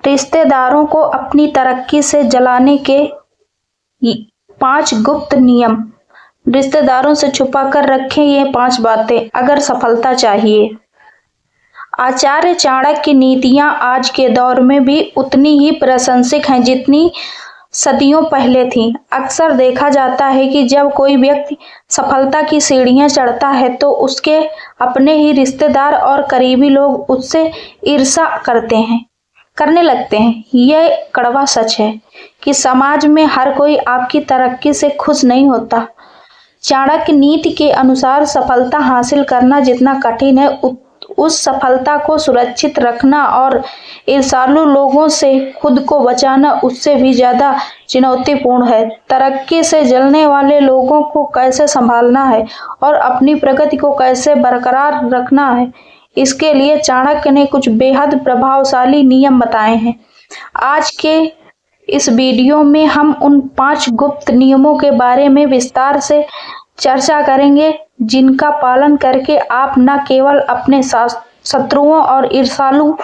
रिश्तेदारों को अपनी तरक्की से जलाने के 5 गुप्त नियम। रिश्तेदारों से छुपा कर रखें ये 5 बातें अगर सफलता चाहिए। आचार्य चाणक्य की नीतियां आज के दौर में भी उतनी ही प्रासंगिक हैं जितनी सदियों पहले थीं। अक्सर देखा जाता है कि जब कोई व्यक्ति सफलता की सीढ़ियां चढ़ता है तो उसके अपने ही रिश्तेदार और करीबी लोग उससे ईर्ष्या करने लगते हैं। यह कड़वा सच है कि समाज में हर कोई आपकी तरक्की से खुश नहीं होता। चाणक्य नीति के अनुसार सफलता हासिल करना जितना कठिन है उस सफलता को सुरक्षित रखना और ईर्ष्यालु लोगों से खुद को बचाना उससे भी ज्यादा चुनौतीपूर्ण है। तरक्की से जलने वाले लोगों को कैसे संभालना है और अपनी प्रगति को कैसे बरकरार रखना है, इसके लिए चाणक्य ने कुछ बेहद प्रभावशाली नियम बताए हैं। आज के इस वीडियो में हम उन 5 गुप्त नियमों के बारे में विस्तार से चर्चा करेंगे जिनका पालन करके आप न केवल अपने शत्रुओं और ईर्ष्यालु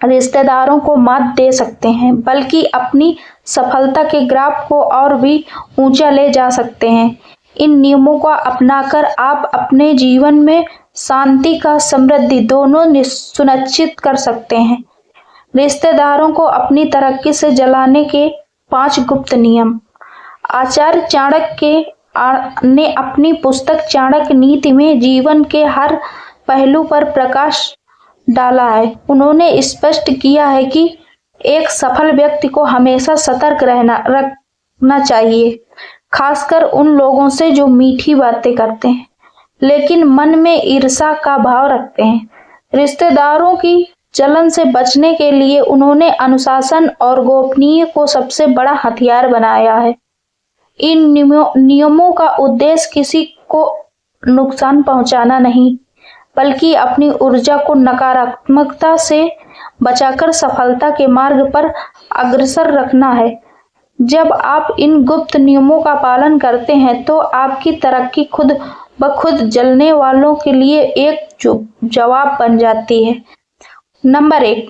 रिश्तेदारों को मात दे सकते हैं बल्कि अपनी सफलता के ग्राफ को और भी ऊंचा ले जा सकते हैं। इन नियमों को अपनाकर आप अपने जीवन में शांति का समृद्धि दोनों सुनिश्चित कर सकते हैं। रिश्तेदारों को अपनी तरक्की से जलाने के 5 गुप्त नियम। आचार्य चाणक्य ने अपनी पुस्तक चाणक्य नीति में जीवन के हर पहलू पर प्रकाश डाला है। उन्होंने स्पष्ट किया है कि एक सफल व्यक्ति को हमेशा सतर्क रखना चाहिए, खासकर उन लोगों से जो मीठी बातें करते हैं लेकिन मन में ईर्ष्या का भाव रखते हैं। रिश्तेदारों की जलन से बचने के लिए उन्होंने अनुशासन और गोपनीय को सबसे बड़ा हथियार बनाया है। इन नियमों का उद्देश्य किसी को नुकसान पहुंचाना नहीं बल्कि अपनी ऊर्जा को नकारात्मकता से बचाकर सफलता के मार्ग पर अग्रसर रखना है। जब आप इन गुप्त नियमों का पालन करते हैं तो आपकी तरक्की खुद ब खुद जलने वालों के लिए एक जवाब बन जाती है। नंबर 1,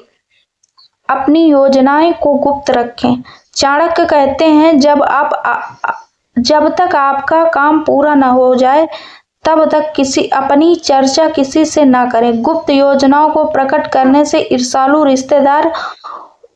अपनी योजनाएं को गुप्त रखें। चाणक्य कहते हैं जब तक आपका काम पूरा न हो जाए तब तक अपनी चर्चा किसी से ना करें। गुप्त योजनाओं को प्रकट करने से ईर्ष्यालु रिश्तेदार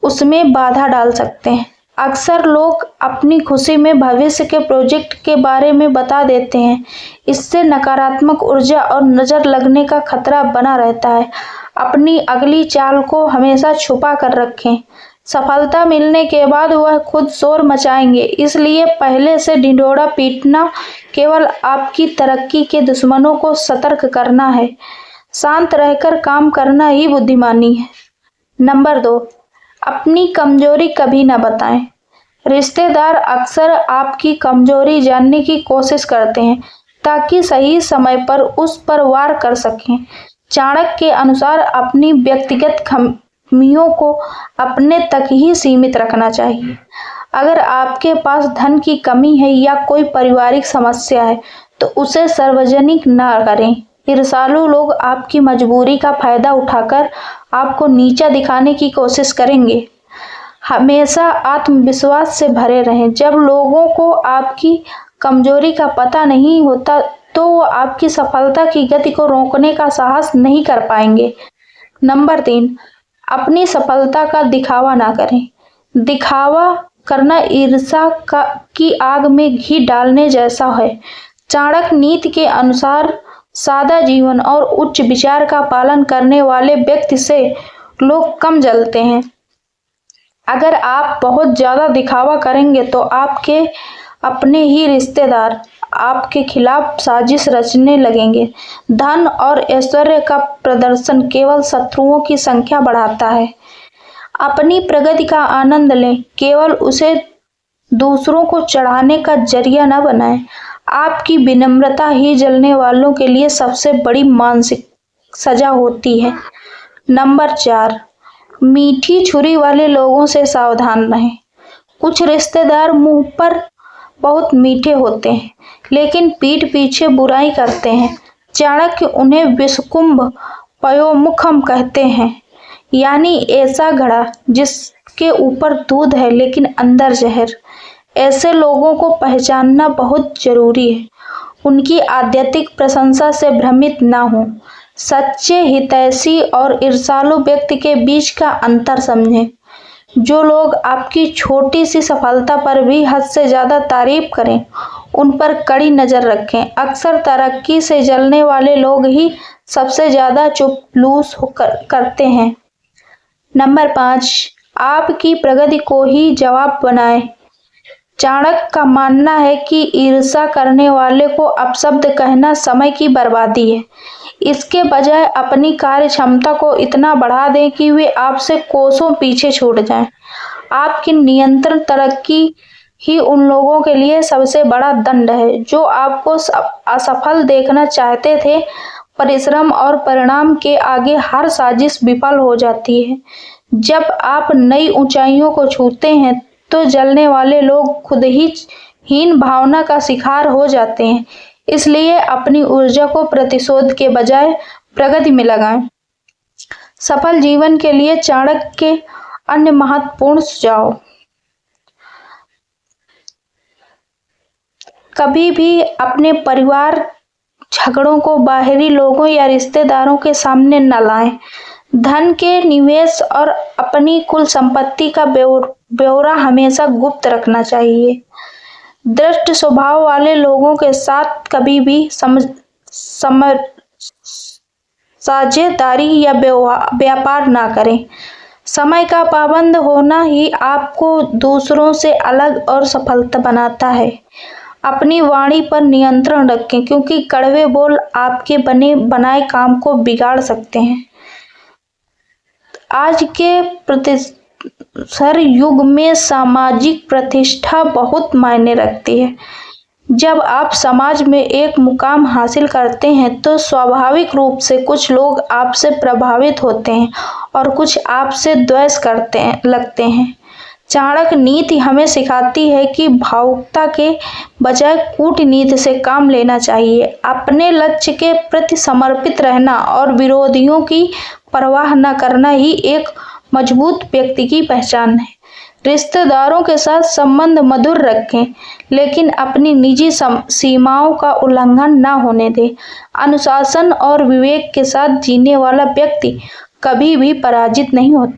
उसमें बाधा डाल सकते हैं। अक्सर लोग अपनी खुशी में भविष्य के प्रोजेक्ट के बारे में बता देते हैं। इससे नकारात्मक ऊर्जा और नजर लगने का खतरा बना रहता है। अपनी अगली चाल को हमेशा छुपा कर रखें। सफलता मिलने के बाद वह खुद शोर मचाएंगे, इसलिए पहले से ढिंढोरा पीटना केवल आपकी तरक्की के दुश्मनों को सतर्क करना है। शांत रहकर काम करना ही बुद्धिमानी है। नंबर 2, अपनी कमजोरी कभी न बताएं। रिश्तेदार अक्सर आपकी कमजोरी जानने की कोशिश करते हैं ताकि सही समय पर उस पर वार कर सकें। चाणक्य के अनुसार अपनी व्यक्तिगत खामियों को अपने तक ही सीमित रखना चाहिए। अगर आपके पास धन की कमी है या कोई पारिवारिक समस्या है तो उसे सार्वजनिक न करें। ईर्ष्यालु लोग आपकी मजबूरी का फायदा उठाकर आपको नीचा दिखाने की कोशिश करेंगे। हमेशा आत्मविश्वास से भरे रहें। जब लोगों को आपकी कमजोरी का पता नहीं होता तो वो आपकी सफलता की गति को रोकने का साहस नहीं कर पाएंगे। नंबर 3, अपनी सफलता का दिखावा ना करें। दिखावा करना ईर्ष्या की आग में घी डालने जैसा है। चाणक्य नीति के अनुसार सादा जीवन और उच्च विचार का पालन करने वाले व्यक्ति से लोग कम जलते हैं। अगर आप बहुत ज्यादा दिखावा करेंगे तो आपके अपने ही रिश्तेदार आपके खिलाफ साजिश रचने लगेंगे। धन और ऐश्वर्य का प्रदर्शन केवल शत्रुओं की संख्या बढ़ाता है। अपनी प्रगति का आनंद लें, केवल उसे दूसरों को चढ़ाने का जरिया न बनाएं। आपकी विनम्रता ही जलने वालों के लिए सबसे बड़ी मानसिक सजा होती है। नंबर 4, मीठी छुरी वाले लोगों से सावधान रहें। कुछ रिश्तेदार मुंह पर बहुत मीठे होते हैं लेकिन पीठ पीछे बुराई करते हैं। चाणक्य उन्हें विषकुंभ पयोमुखम कहते हैं। यानी ऐसा घड़ा जिसके ऊपर दूध है लेकिन अंदर जहर। ऐसे लोगों को पहचानना बहुत जरूरी है। उनकी आध्यात्मिक प्रशंसा से भ्रमित ना हो। सच्चे हितैषी और ईर्ष्यालु व्यक्ति के बीच का अंतर समझें। जो लोग आपकी छोटी सी सफलता पर भी हद से ज्यादा तारीफ करें, उन पर कड़ी नजर रखें। अक्सर तरक्की से जलने वाले लोग ही सबसे ज्यादा चुपलूस करते हैं। नंबर 5, आपकी प्रगति को ही जवाब बनाएं। चाणक्य का मानना है कि ईर्ष्या करने वाले को अपशब्द कहना समय की बर्बादी है। इसके बजाय अपनी कार्य क्षमता को इतना बढ़ा दें कि वे आपसे कोसों पीछे छूट जाएं। आपकी निरंतर तरक्की ही उन लोगों के लिए सबसे बड़ा दंड है जो आपको असफल देखना चाहते थे। परिश्रम और परिणाम के आगे हर साजिश विफल हो जाती है। जब आप नई ऊंचाइयों को छूते हैं तो जलने वाले लोग खुद ही हीन भावना का शिकार हो जाते हैं। इसलिए अपनी ऊर्जा को प्रतिशोध के बजाय प्रगति में लगाएं। सफल जीवन के लिए चाणक्य के अन्य महत्वपूर्ण सुझाव। कभी भी अपने परिवार झगड़ों को बाहरी लोगों या रिश्तेदारों के सामने न लाएं। धन के निवेश और अपनी कुल संपत्ति का ब्यौरा हमेशा गुप्त रखना चाहिए। दृष्ट स्वभाव वाले लोगों के साथ कभी भी साझेदारी या व्यापार ना करें। समय का पाबंद होना ही आपको दूसरों से अलग और सफलता बनाता है। अपनी वाणी पर नियंत्रण रखें क्योंकि कड़वे बोल आपके बनाए काम को बिगाड़ सकते हैं। आज के प्रतिस्पर्धी युग में सामाजिक प्रतिष्ठा बहुत मायने रखती है। जब आप समाज में एक मुकाम हासिल करते हैं तो स्वाभाविक रूप से कुछ लोग आपसे प्रभावित होते हैं और कुछ आपसे द्वेष लगते हैं। चाणक्य नीति हमें सिखाती है कि भावुकता के बजाय कूटनीति से काम लेना चाहिए। अपने लक्ष्य के प्रति समर्पित रहना और विरोधियों की परवाह न करना ही एक मजबूत व्यक्ति की पहचान है। रिश्तेदारों के साथ संबंध मधुर रखें, लेकिन अपनी निजी सीमाओं का उल्लंघन न होने दें। अनुशासन और विवेक के साथ जीने वाला व्यक्ति कभी भी पराजित नहीं होता।